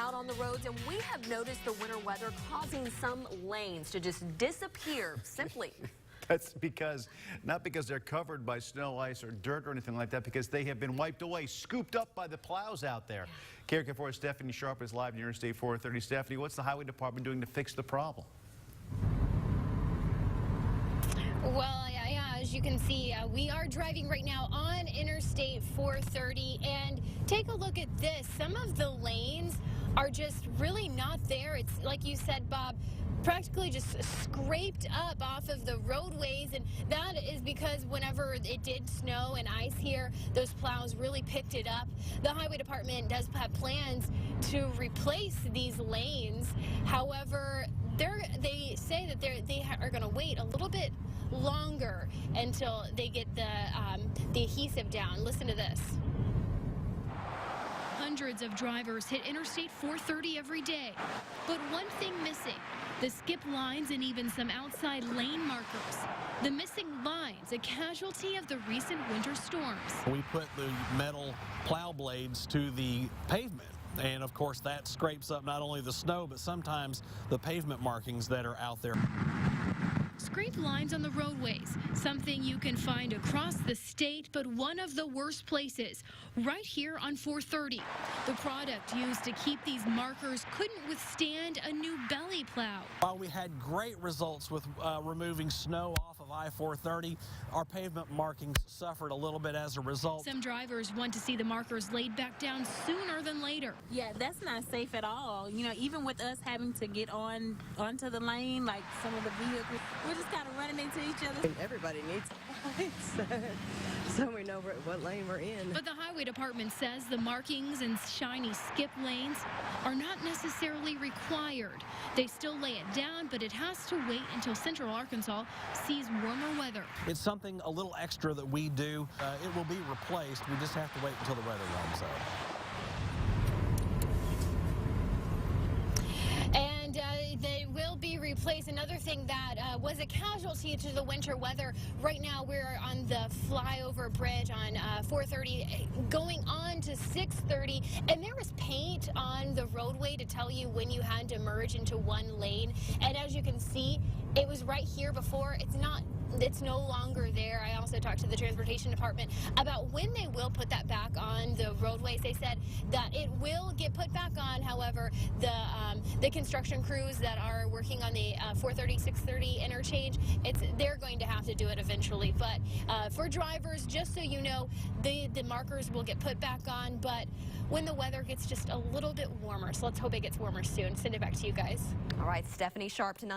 out on the roads, and we have noticed the winter weather causing some lanes to just disappear simply. That's not because they're covered by snow, ice, or dirt or anything like that, because they have been wiped away, scooped up by the plows out there. KRK4's Stephanie Sharp is live near Interstate 430. Stephanie, what's the Highway Department doing to fix the problem? Well, yeah, as you can see, we are driving right now on Interstate 430, and take a look at this. Some of the lanes are just really not there. It's like you said, Bob, practically just scraped up off of the roadways, and that is because whenever it did snow and ice here, those plows really picked it up. The Highway Department does have plans to replace these lanes. However, they say that they are going to wait a little bit longer until they get the adhesive down. Listen to this. Hundreds of drivers hit Interstate 430 every day, but one thing missing: the skip lines and even some outside lane markers. The missing lines, a casualty of the recent winter storms. We put the metal plow blades to the pavement, and of course that scrapes up not only the snow, but sometimes the pavement markings that are out there. Scraped lines on the roadways, something you can find across the state, but one of the worst places, right here on 430. The product used to keep these markers couldn't withstand a new belly plow. While we had great results with removing snow off of I-430, our pavement markings suffered a little bit as a result. Some drivers want to see the markers laid back down sooner than later. Yeah, that's not safe at all. You know, even with us having to get onto the lane, like some of the vehicles, we're just kind of running into each other. Everybody needs lights, so we know what lane we're in. But the Highway Department says the markings and shiny skip lanes are not necessarily required. They still lay it down, but it has to wait until central Arkansas sees warmer weather. It's something a little extra that we do. It will be replaced. We just have to wait until the weather warms up. And they will be replaced. Another thing that was a casualty to the winter weather. Right now we're on the flyover bridge on 430 going on to 630, and there was paint on the roadway to tell you when you had to merge into one lane. And as you can see, it was right here before. It's no longer there. I also talked to the Transportation Department about when they will put that back on the roadways. They said that it will get put back on. However, the construction crews that are working on the 430, 630 interchange, they're going to have to do it eventually. But for drivers, just so you know, the markers will get put back on, but when the weather gets just a little bit warmer. So let's hope it gets warmer soon. Send it back to you guys. All right, Stephanie Sharp tonight.